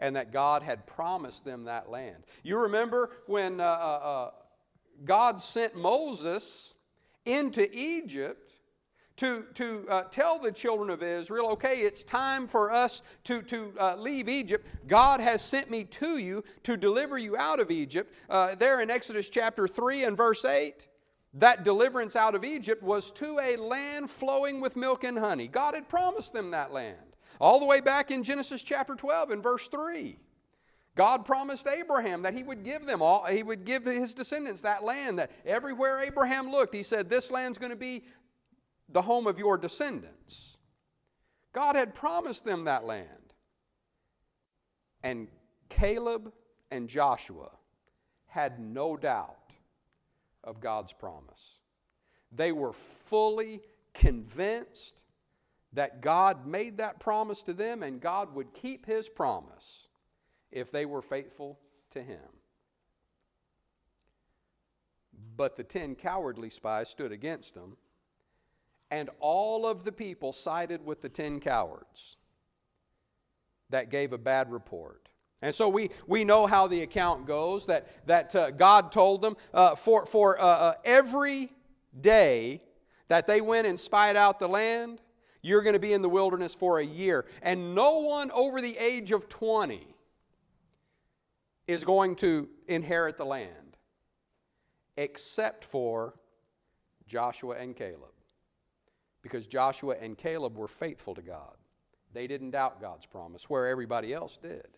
and that God had promised them that land. You remember when God sent Moses into Egypt to tell the children of Israel, okay, it's time for us to leave Egypt. God has sent me to you to deliver you out of Egypt. There in Exodus chapter 3 and verse 8, that deliverance out of Egypt was to a land flowing with milk and honey. God had promised them that land. All the way back in Genesis chapter 12 and verse 3. God promised Abraham that He would give them all, He would give his descendants that land, that everywhere Abraham looked, He said, this land's going to be the home of your descendants. God had promised them that land. And Caleb and Joshua had no doubt of God's promise. They were fully convinced that God made that promise to them and God would keep His promise if they were faithful to Him. But the 10 cowardly spies stood against them, and all of the people sided with the 10 cowards that gave a bad report. And so we know how the account goes, that God told them for every day that they went and spied out the land, you're going to be in the wilderness for a year. And no one over the age of 20 is going to inherit the land except for Joshua and Caleb. Because Joshua and Caleb were faithful to God. They didn't doubt God's promise, where everybody else did.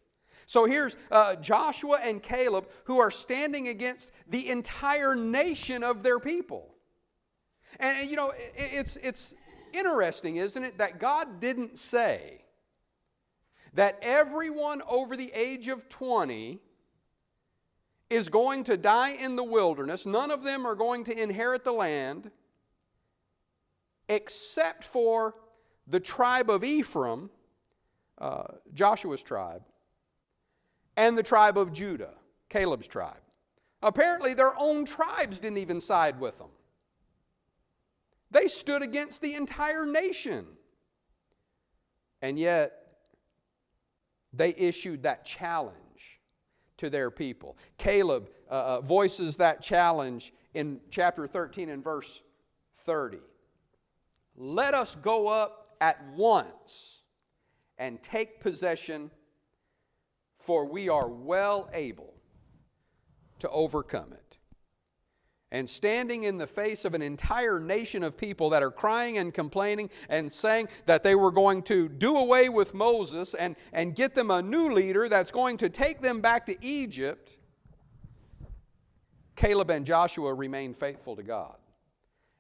So here's Joshua and Caleb who are standing against the entire nation of their people. And you know, it's interesting, isn't it, that God didn't say that everyone over the age of 20 is going to die in the wilderness. None of them are going to inherit the land except for the tribe of Ephraim, Joshua's tribe, and the tribe of Judah, Caleb's tribe. Apparently their own tribes didn't even side with them. They stood against the entire nation. And yet, they issued that challenge to their people. Caleb voices that challenge in chapter 13 and verse 30. Let us go up at once and take possession, for we are well able to overcome it. And standing in the face of an entire nation of people that are crying and complaining and saying that they were going to do away with Moses and get them a new leader that's going to take them back to Egypt, Caleb and Joshua remained faithful to God.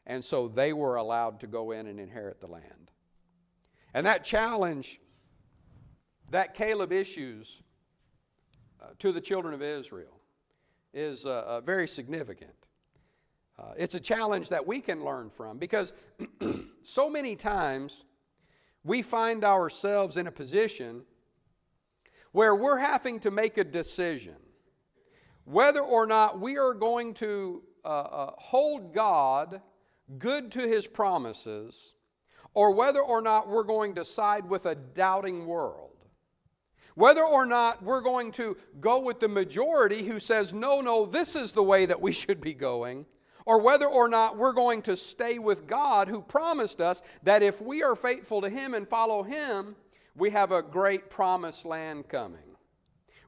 And so they were allowed to go in and inherit the land. And that challenge that Caleb issues to the children of Israel is very significant. It's a challenge that we can learn from, because so many times we find ourselves in a position where we're having to make a decision whether or not we are going to hold God good to His promises, or whether or not we're going to side with a doubting world. Whether or not we're going to go with the majority who says, no, this is the way that we should be going, or whether or not we're going to stay with God who promised us that if we are faithful to Him and follow Him, we have a great promised land coming.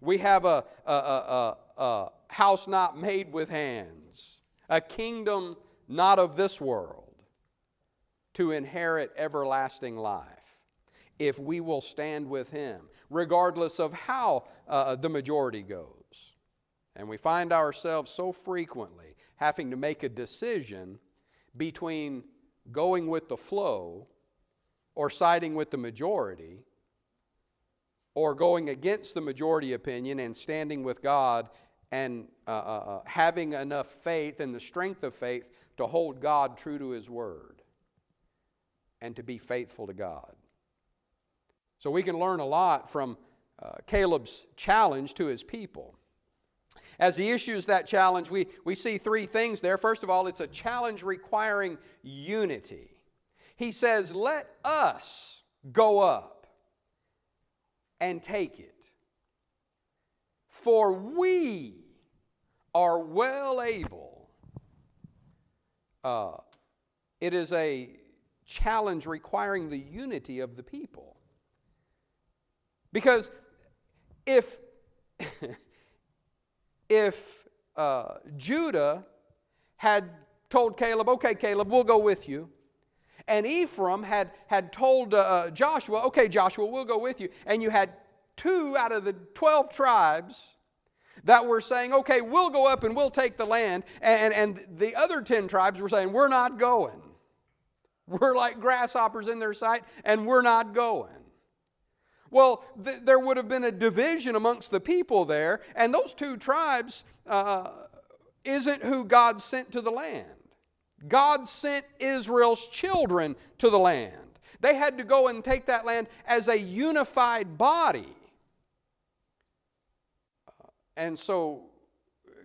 We have a house not made with hands, a kingdom not of this world, to inherit everlasting life, if we will stand with Him, regardless of how the majority goes. And we find ourselves so frequently having to make a decision between going with the flow or siding with the majority, or going against the majority opinion and standing with God and having enough faith and the strength of faith to hold God true to His Word and to be faithful to God. So we can learn a lot from Caleb's challenge to his people. As he issues that challenge, we see three things there. First of all, it's a challenge requiring unity. He says, let us go up and take it. For we are well able. It is a challenge requiring the unity of the people. Because if Judah had told Caleb, okay, Caleb, we'll go with you, and Ephraim had told Joshua, okay, Joshua, we'll go with you, and you had 2 out of the 12 tribes that were saying, okay, we'll go up and we'll take the land, and the other 10 tribes were saying, we're not going. We're like grasshoppers in their sight, and we're not going. Well, there would have been a division amongst the people there, and those 2 tribes isn't who God sent to the land. God sent Israel's children to the land. They had to go and take that land as a unified body. And so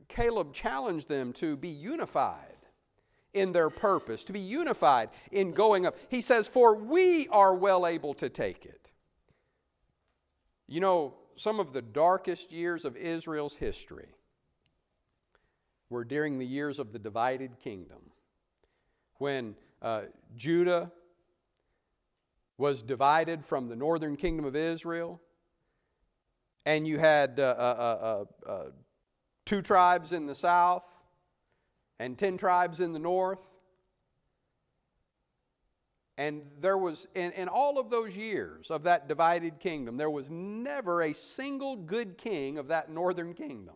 Caleb challenged them to be unified in their purpose, to be unified in going up. He says, for we are well able to take it. You know, some of the darkest years of Israel's history were during the years of the divided kingdom, when Judah was divided from the northern kingdom of Israel, and you had 2 tribes in the south and 10 tribes in the north. And there was, in all of those years of that divided kingdom, there was never a single good king of that northern kingdom.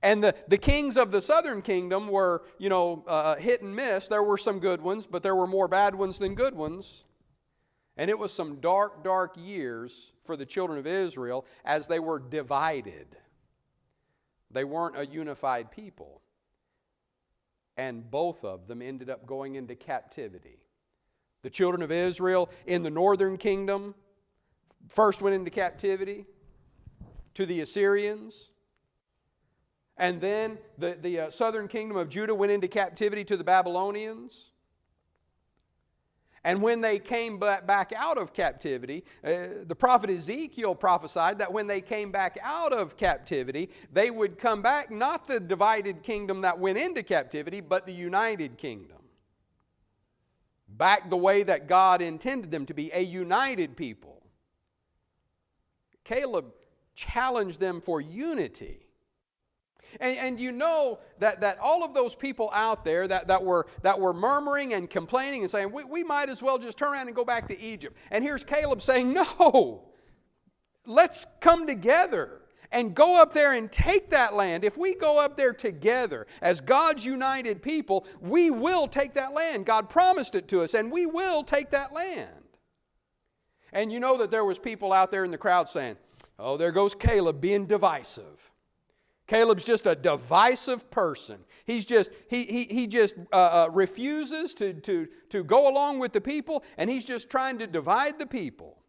And the kings of the southern kingdom were, hit and miss. There were some good ones, but there were more bad ones than good ones. And it was some dark, dark years for the children of Israel as they were divided. They weren't a unified people. And both of them ended up going into captivity. The children of Israel in the northern kingdom first went into captivity to the Assyrians. And then the southern kingdom of Judah went into captivity to the Babylonians. And when they came back out of captivity, the prophet Ezekiel prophesied that when they came back out of captivity, they would come back, not the divided kingdom that went into captivity, but the united kingdom. Back the way that God intended them to be, a united people. Caleb challenged them for unity. And you know that all of those people out there that were murmuring and complaining and saying, we might as well just turn around and go back to Egypt. And here's Caleb saying, no, let's come together and go up there and take that land. If we go up there together as God's united people, we will take that land. God promised it to us, and we will take that land. And you know that there was people out there in the crowd saying, oh, there goes Caleb being divisive. Caleb's just a divisive person. He just refuses to go along with the people, and he's just trying to divide the people.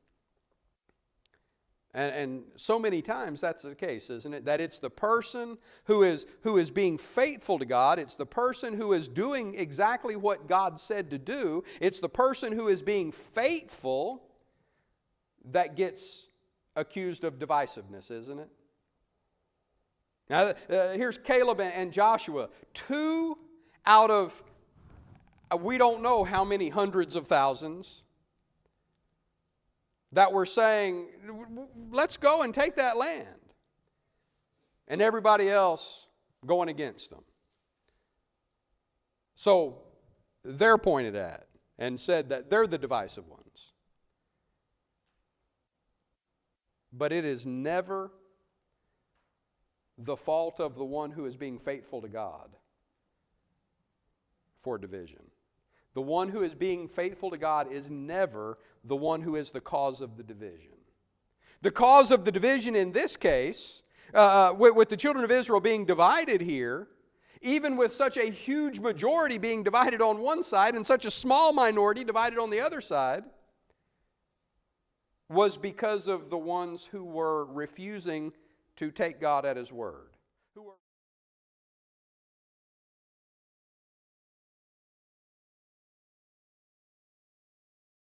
And so many times that's the case, isn't it? That it's the person who is being faithful to God. It's the person who is doing exactly what God said to do. It's the person who is being faithful that gets accused of divisiveness, isn't it? Now, here's Caleb and Joshua. 2 out of, we don't know how many hundreds of thousands, that were saying, let's go and take that land. And everybody else going against them. So they're pointed at and said that they're the divisive ones. But it is never the fault of the one who is being faithful to God for division. The one who is being faithful to God is never the one who is the cause of the division. The cause of the division in this case, with the children of Israel being divided here, even with such a huge majority being divided on one side and such a small minority divided on the other side, was because of the ones who were refusing to take God at His word. Who were